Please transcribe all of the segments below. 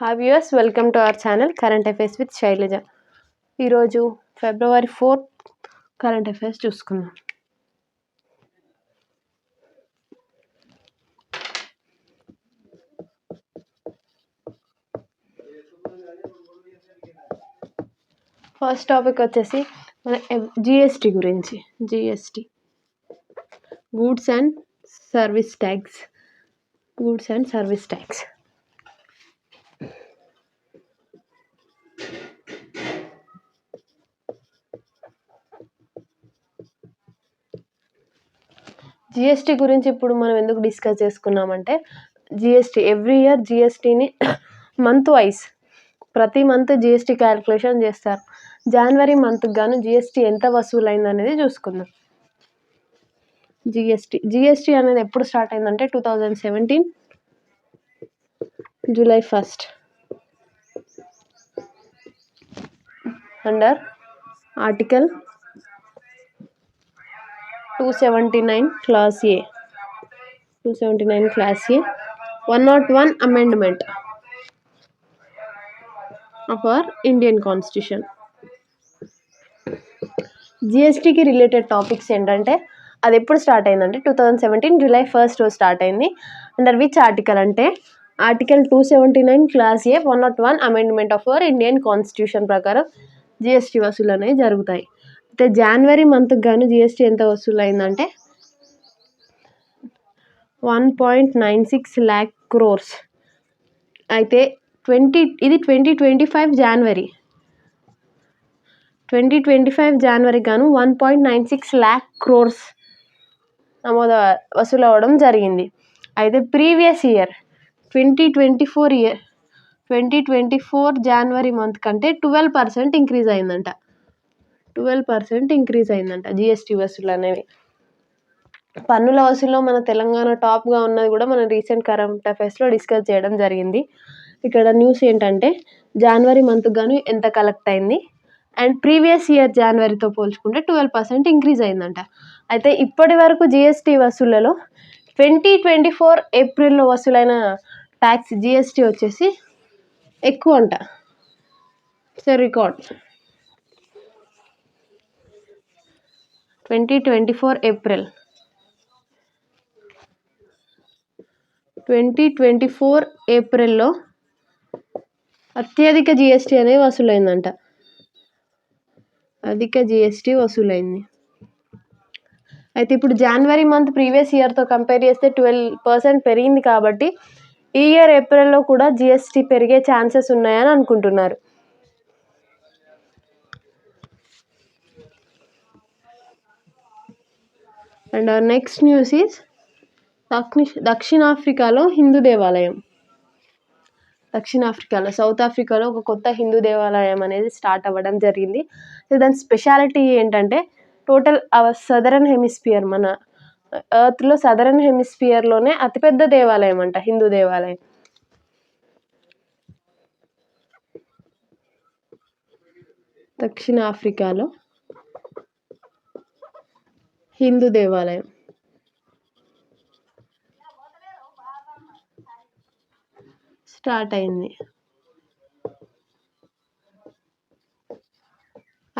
Hi viewers, welcome to our channel current affairs with Shailaja. ఈరోజు February 4 current affairs చూసుకుందాం. First topic వచ్చేసి మన GST గురించి. GST goods and service tax. GST గురించి ఇప్పుడు మనం ఎందుకు డిస్కస్ చేసుకున్నామంటే, జిఎస్టీ ఎవ్రీ ఇయర్ జిఎస్టీని మంత్ వైజ్ ప్రతి మంత్ జిఎస్టీ క్యాలిక్యులేషన్ చేస్తారు. జనవరి మంత్కి గాను జిఎస్టీ ఎంత వసూలైంది అనేది చూసుకుందాం. జిఎస్టీ అనేది ఎప్పుడు స్టార్ట్ అయిందంటే 2017 July 1 under article 279 clause A 101 amendment of our Indian Constitution. జిఎస్టీకి రిలేటెడ్ టాపిక్స్ ఏంటంటే, అది ఎప్పుడు స్టార్ట్ అయిందంటే 2017 July 1 స్టార్ట్ అయింది. అండర్ విచ్ ఆర్టికల్ అంటే article 279 clause A 101 amendment of our Indian constitution ప్రకారం జిఎస్టీ వసూలు అనేవి జరుగుతాయి. అయితే జనవరి మంత్కి గాను జిఎస్టీ ఎంత వసూలు అయిందంటే 1.96 lakh crores. అయితే ఇది 2025 జనవరి గాను 1.96 lakh crores వసూలు అవ్వడం జరిగింది. అయితే ప్రీవియస్ ఇయర్ 2024 జనవరి మంత్ కంటే 12% ఇంక్రీజ్ అయిందంట. 12% ఇంక్రీజ్ అయిందంట జిఎస్టీ వసూలు అనేవి. పన్నుల వసూల్లో మన తెలంగాణ టాప్గా ఉన్నది కూడా మనం రీసెంట్ కరెంట్ అఫైర్స్లో డిస్కస్ చేయడం జరిగింది. ఇక్కడ న్యూస్ ఏంటంటే, జనవరి మంత్కి గాను ఎంత కలెక్ట్ అయింది అండ్ ప్రీవియస్ ఇయర్ జనవరితో పోల్చుకుంటే 12% ఇంక్రీజ్ అయిందంట. అయితే ఇప్పటి వరకు జిఎస్టీ వసూళ్లలో 2024 ఏప్రిల్లో వసూలైన ట్యాక్స్ జిఎస్టీ వచ్చేసి ఎక్కువ అంట. సో రికార్డ్ 2024 ఏప్రిల్లో అత్యధిక జిఎస్టీ అనేది వసూలైందంట. అధిక జిఎస్టీ వసూలైంది. అయితే ఇప్పుడు జనవరి మంత్ ప్రీవియస్ ఇయర్తో కంపేర్ చేస్తే 12% పెరిగింది కాబట్టి ఈ ఇయర్ ఏప్రిల్లో కూడా జిఎస్టీ పెరిగే ఛాన్సెస్ ఉన్నాయని అనుకుంటున్నారు. అండ్ నెక్స్ట్ న్యూస్ ఈజ్ దక్షిణాఫ్రికాలో హిందూ దేవాలయం. సౌత్ ఆఫ్రికాలో ఒక కొత్త హిందూ దేవాలయం అనేది స్టార్ట్ అవ్వడం జరిగింది. సో దాని స్పెషాలిటీ ఏంటంటే, టోటల్ సదరన్ హెమిస్ఫియర్, మన ఎర్త్లో సదరన్ హెమిస్ఫియర్లోనే అతిపెద్ద దేవాలయం అంట, హిందూ దేవాలయం. దక్షిణాఫ్రికాలో హిందూ దేవాలయం స్టార్ట్ అయింది.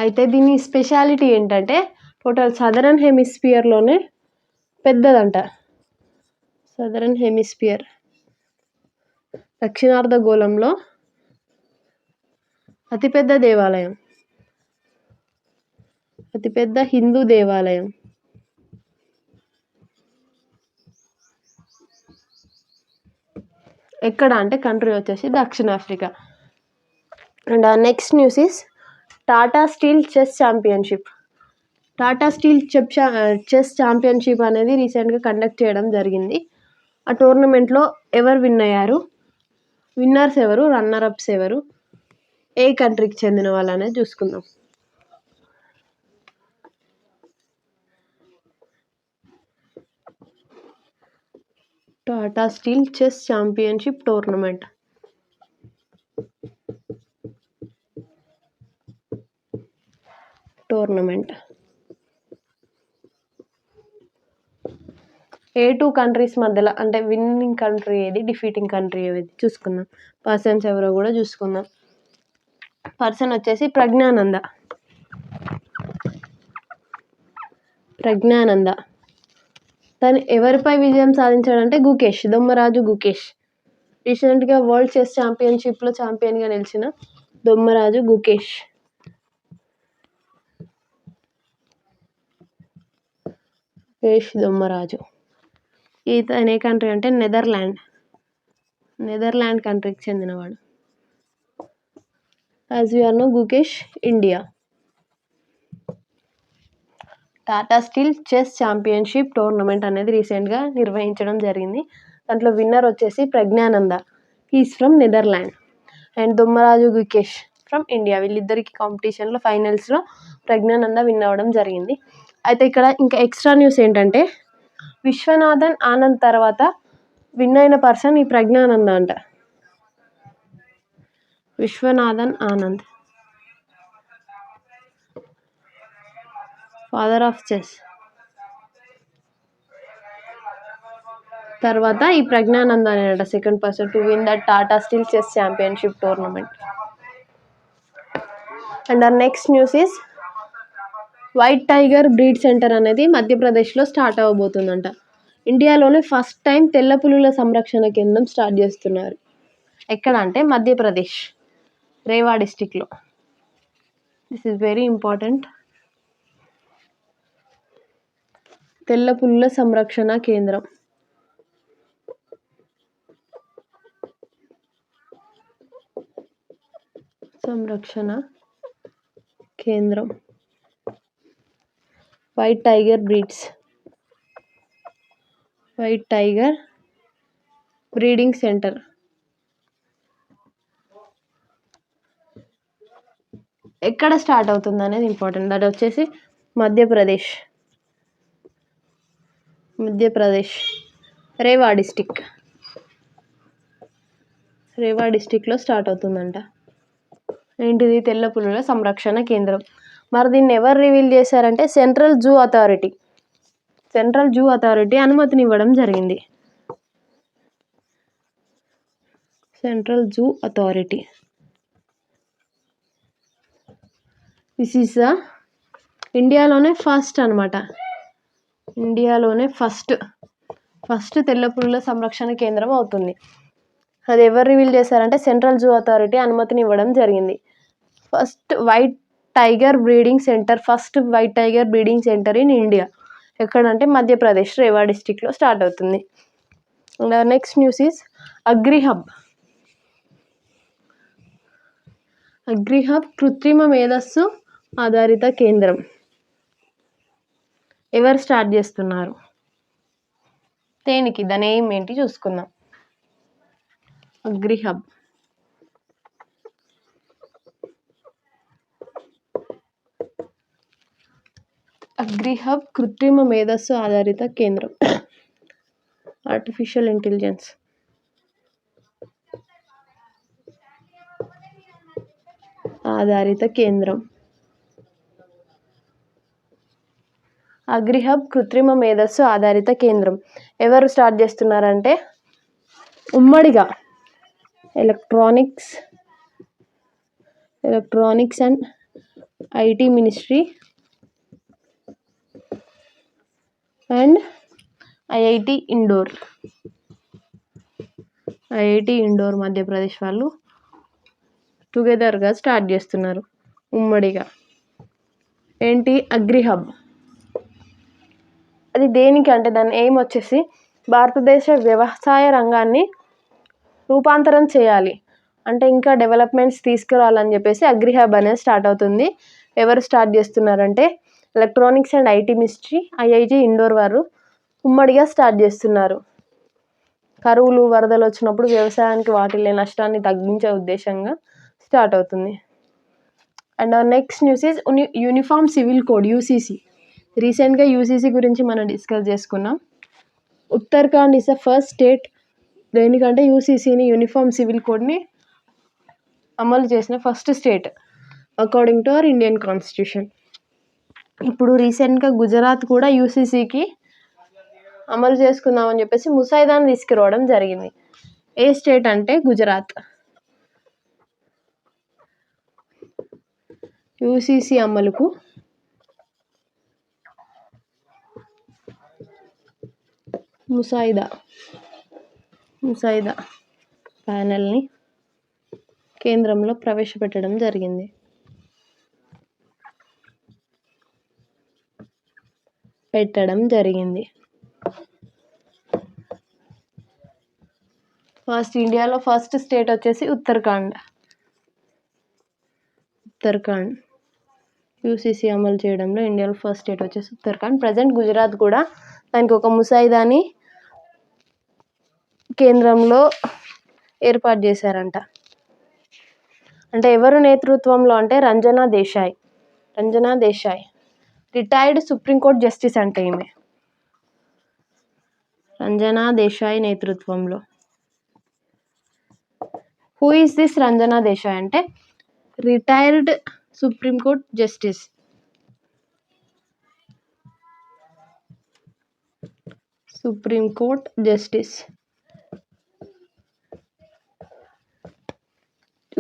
అయితే దీని స్పెషాలిటీ ఏంటంటే, టోటల్ సదరన్ హెమిస్ఫియర్లోనే పెద్దదంట. సదరన్ హెమిస్ఫియర్ దక్షిణార్ధగోళంలో అతిపెద్ద దేవాలయం, అతిపెద్ద హిందూ దేవాలయం. ఎక్కడ అంటే కంట్రీ వచ్చేసి దక్షిణాఫ్రికా. And next news is Tata steel chess championship. Tata steel chess championship అనేది రీసెంట్గా కండక్ట్ చేయడం జరిగింది. ఆ టోర్నమెంట్లో ఎవరు విన్ అయ్యారు, విన్నర్స్ ఎవరు, రన్నర్ అప్స్ ఎవరు, ఏ కంట్రీకి చెందిన వాళ్ళు అనేది చూసుకుందాం. Tata steel chess championship tournament. A2 countries మధ్యలో అంటే విన్నింగ్ కంట్రీ ఏది, డిఫీటింగ్ కంట్రీ ఏది చూసుకుందాం. పర్సన్స్ ఎవరో కూడా చూసుకుందాం. పర్సన్ వచ్చేసి ప్రజ్ఞానంద. తను ఎవరిపై విజయం సాధించాడంటే గుకేష్, దొమ్మరాజు గుకేష్. రీసెంట్గా వరల్డ్ చెస్ ఛాంపియన్షిప్లో ఛాంపియన్గా నిలిచిన దొమ్మరాజు గుకేష్. దొమ్మరాజు. ఈతను ఏ కంట్రీ అంటే నెదర్లాండ్ కంట్రీకి చెందినవాడు. As we are know Gukesh India. Tata steel chess championship tournament అనేది రీసెంట్గా నిర్వహించడం జరిగింది. దాంట్లో విన్నర్ వచ్చేసి Praggnanandhaa, he's from Netherland. And Dommaraju Gukesh from India. వీళ్ళిద్దరికి కాంపిటీషన్లో ఫైనల్స్లో ప్రజ్ఞానంద విన్ అవ్వడం జరిగింది. అయితే ఇక్కడ ఇంకా ఎక్స్ట్రా న్యూస్ ఏంటంటే విశ్వనాథన్ ఆనంద్ తర్వాత విన్ అయిన పర్సన్ ఈ ప్రజ్ఞానంద అంట. Viswanathan Anand, father of chess. తర్వాత ఈ ప్రజ్ఞానంద అనేట second person to win the Tata steel chess championship tournament. And our next news is white tiger breed centre అనేది మధ్యప్రదేశ్లో స్టార్ట్ అవ్వబోతుందంట. ఇండియాలోనే ఫస్ట్ టైం తెల్ల పులుల సంరక్షణ కేంద్రం స్టార్ట్ చేస్తున్నారు. ఎక్కడ అంటే మధ్యప్రదేశ్, రేవా డిస్టిక్లో. This is very important. తెల్ల పులుల సంరక్షణ కేంద్రం. White tiger breeding centre. ఎక్కడ స్టార్ట్ అవుతుంది అనేది ఇంపార్టెంట్. అది వచ్చేసి మధ్యప్రదేశ్, రేవా డిస్టిక్లో స్టార్ట్ అవుతుందంట. ఏంటిది? తెల్ల పులుల సంరక్షణ కేంద్రం. మరి దీన్ని ఎవరు రివీల్ చేశారంటే సెంట్రల్ జూ అథారిటీ అనుమతినివ్వడం జరిగింది. Central zoo authority. This is ఇండియాలోనే ఫస్ట్ అనమాట. ఇండియాలోనే ఫస్ట్ తెల్ల పులుల సంరక్షణ కేంద్రం అవుతుంది. అది ఎవరు రివీల్ చేశారంటే సెంట్రల్ జూ అథారిటీ అనుమతిని ఇవ్వడం జరిగింది. First white tiger breeding centre in India. ఎక్కడంటే మధ్యప్రదేశ్, రేవా డిస్టిక్లో స్టార్ట్ అవుతుంది. నెక్స్ట్ న్యూస్ ఈస్ అగ్రిహబ్ కృత్రిమ మేధస్సు ఆధారిత కేంద్రం. ఎవరు స్టార్ట్ చేస్తున్నారు? దేనికి? దాని ఎయిమ్ ఏంటి చూసుకుందాం. అగ్రిహబ్ కృత్రిమ మేధస్సు ఆధారిత కేంద్రం. Artificial intelligence. ఆధారిత కేంద్రం. అగ్రిహబ్ కృత్రిమ మేధస్సు ఆధారిత కేంద్రం ఎవరు స్టార్ట్ చేస్తున్నారంటే ఉమ్మడిగా electronics and IT ministry and IIT Indore Madhya Pradesh వాళ్ళు టుగెదర్గా స్టార్ట్ చేస్తున్నారు ఉమ్మడిగా. ఏంటి? అగ్రిహబ్. అది దేనికి అంటే దాని ఎయిమ్ వచ్చేసి భారతదేశ వ్యవసాయ రంగాన్ని రూపాంతరం చేయాలి అంటే ఇంకా డెవలప్మెంట్స్ తీసుకురావాలని చెప్పేసి అగ్రిహబ్ అనేది స్టార్ట్ అవుతుంది. ఎవరు స్టార్ట్ చేస్తున్నారంటే electronics and IT ministry, IIT Indore వారు ఉమ్మడిగా స్టార్ట్ చేస్తున్నారు. కరువులు, వరదలు వచ్చినప్పుడు వ్యవసాయానికి వాటిల్లే నష్టాన్ని తగ్గించే ఉద్దేశంగా స్టార్ట్ అవుతుంది. And next news is uniform civil code, UCC. రీసెంట్గా యూసీసీ గురించి మనం డిస్కస్ చేసుకున్నాం. Uttarakhand is the first state దేనికంటే యూసీసీని, యూనిఫామ్ సివిల్ కోడ్ని అమలు చేసిన first state according to our Indian constitution. ఇప్పుడు రీసెంట్గా గుజరాత్ కూడా యూసీసీకి అమలు చేసుకుందామని చెప్పేసి ముసాయిదాను తీసుకురావడం జరిగింది. ఏ స్టేట్ అంటే గుజరాత్. యూసీసీ అమలుకు ముసాయిదా ప్యానెల్ని కేంద్రంలో ప్రవేశపెట్టడం జరిగింది. ఇండియాలో ఫస్ట్ స్టేట్ వచ్చేసి ఉత్తరాఖండ్. యూసీసీ అమలు చేయడంలో ఇండియాలో ఫస్ట్ స్టేట్ వచ్చేసి ఉత్తరాఖండ్. ప్రజెంట్ గుజరాత్ కూడా దానికి ఒక ముసాయిదాని కేంద్రంలో ఏర్పాటు చేశారంట. అంటే ఎవరు నేతృత్వంలో అంటే Ranjana Desai retired supreme court justice అంటే ఈమె రంజనా దేశాయ్ నేతృత్వంలో. Who is this Ranjana Desai అంటే retired supreme court justice.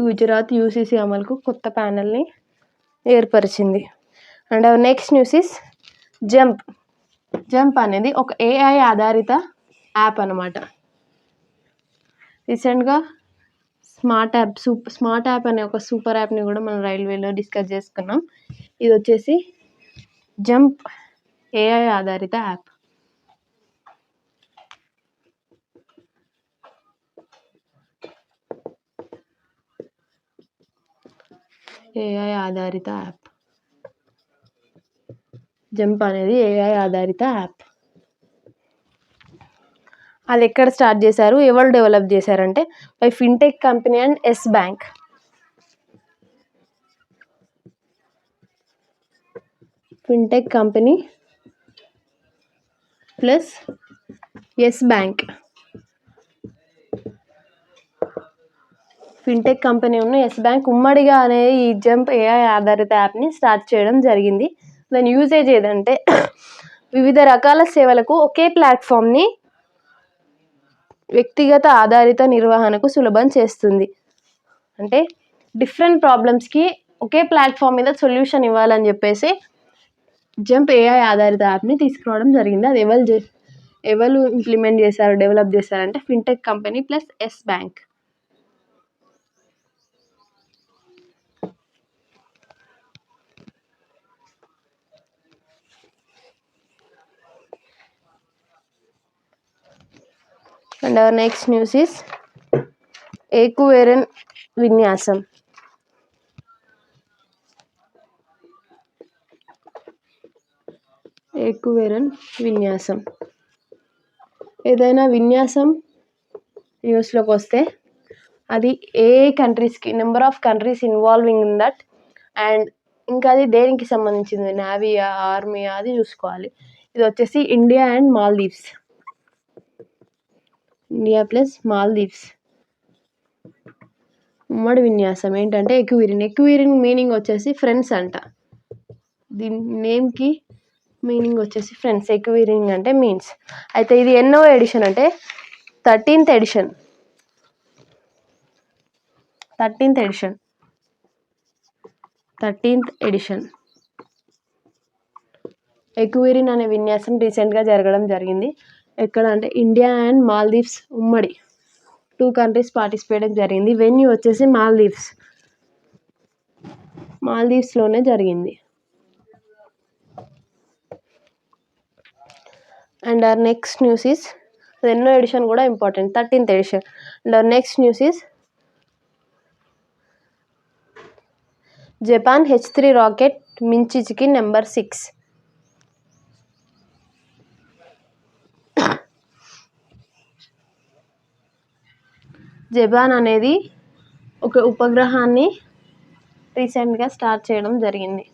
Gujarat UCC అమలుకు కొత్త ప్యానెల్ని ఏర్పరిచింది. And next news is jump అనేది ఒక ఏఐ ఆధారిత యాప్ అన్నమాట. రీసెంట్గా స్మార్ట్ యాప్ అనే ఒక సూపర్ యాప్ని కూడా మనం రైల్వేలో డిస్కస్ చేసుకున్నాం. ఇది వచ్చేసి జంప్ ఏఐ ఆధారిత యాప్. జంప్ అనేది ఏఐ ఆధారిత యాప్. అది ఎక్కడ స్టార్ట్ చేశారు, ఎవరు డెవలప్ చేశారంటే by fintech company and Yes Bank. Fintech company plus yes Bank. Fintech company ఉన్న ఎస్ బ్యాంక్ ఉమ్మడిగా అనేది ఈ జంప్ ఏఐ ఆధారిత యాప్ని స్టార్ట్ చేయడం జరిగింది. దాని యూజేజ్ ఏదంటే వివిధ రకాల సేవలకు ఒకే ప్లాట్ఫామ్ని వ్యక్తిగత ఆధారిత నిర్వహణకు సులభం చేస్తుంది. అంటే డిఫరెంట్ ప్రాబ్లమ్స్కి ఒకే ప్లాట్ఫామ్ మీద సొల్యూషన్ ఇవ్వాలని చెప్పేసి జంప్ ఏఐ ఆధారిత యాప్ని తీసుకురావడం జరిగింది. అది ఎవరు ఇంప్లిమెంట్ చేశారు, డెవలప్ చేశారంటే fintech company plus yes bank. And our next news is Ekuverin విన్యాసం. ఏదైనా విన్యాసం న్యూస్లోకి వస్తే అది ఏ కంట్రీస్కి, number of countries involving in that, and ఇంకా అది దేనికి సంబంధించింది, నేవీయా, ఆర్మీయా, అది చూసుకోవాలి. ఇది వచ్చేసి India and Maldives. India plus Maldives ఉమ్మడి విన్యాసం ఏంటంటే ఎక్విరిన్ మీనింగ్ వచ్చేసి ఫ్రెండ్స్ అంట. దీని నేమ్కి మీనింగ్ వచ్చేసి ఫ్రెండ్స్. ఎక్విరిన్ అంటే మీన్స్. అయితే ఇది ఎన్నో ఎడిషన్ అంటే 13th ఎడిషన్. ఎక్విరిన్ అనే విన్యాసం రీసెంట్గా జరగడం జరిగింది. ఎక్కడ అంటే ఇండియా అండ్ మాల్దీవ్స్ ఉమ్మడి 2 కంట్రీస్ పార్టిసిపేట్ జరిగింది. వెన్యూ వచ్చేసి మాల్దీవ్స్లోనే జరిగింది. And our next news is, ఎన్నో ఎడిషన్ కూడా important, 13th edition. And our next news is Japan H3 rocket మించిచికి నెంబర్ 6. జపాన్ అనేది ఒక ఉపగ్రహాన్ని రీసెంట్గా స్టార్ట్ చేయడం జరిగింది.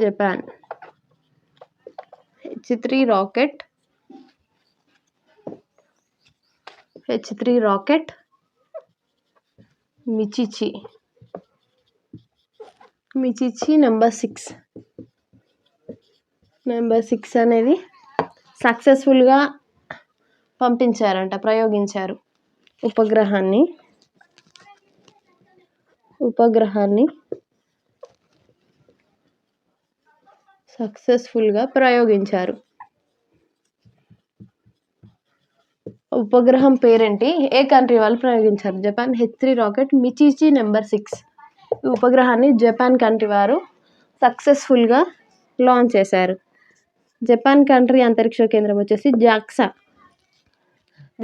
Japan H3 rocket Michibiki number 6 number 6 అనేది సక్సెస్ఫుల్గా పంపించారంట, ప్రయోగించారు. ఉపగ్రహాన్ని సక్సెస్ఫుల్గా ప్రయోగించారు. ఉపగ్రహం పేరేంటి, ఏ కంట్రీ వాళ్ళు ప్రయోగించారు? Japan H3 rocket Michibiki number 6. ఈ ఉపగ్రహాన్ని జపాన్ కంట్రీ వారు సక్సెస్ఫుల్గా లాంచ్ చేశారు. జపాన్ కంట్రీ అంతరిక్ష కేంద్రం వచ్చేసి JAXA,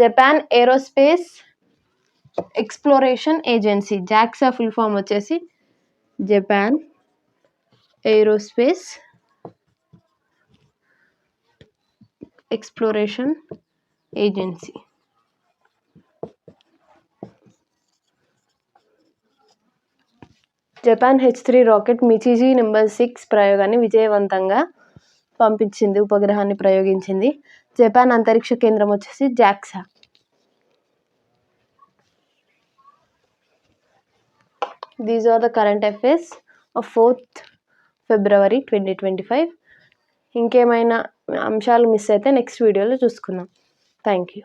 Japan aerospace exploration agency. JAXA full form వచ్చేసి Japan aerospace exploration agency. Japan H3 rocket Michibiki number 6 ప్రయోగాన్ని విజయవంతంగా పంపించింది, ఉపగ్రహాన్ని ప్రయోగించింది. జపాన్ అంతరిక్ష కేంద్రం వచ్చేసి JAXA. These are the current affairs of 4th February 2025. ఇంకేమైనా అంశాలు మిస్ అయితే నెక్స్ట్ వీడియోలో చూసుకుందాం. Thank you.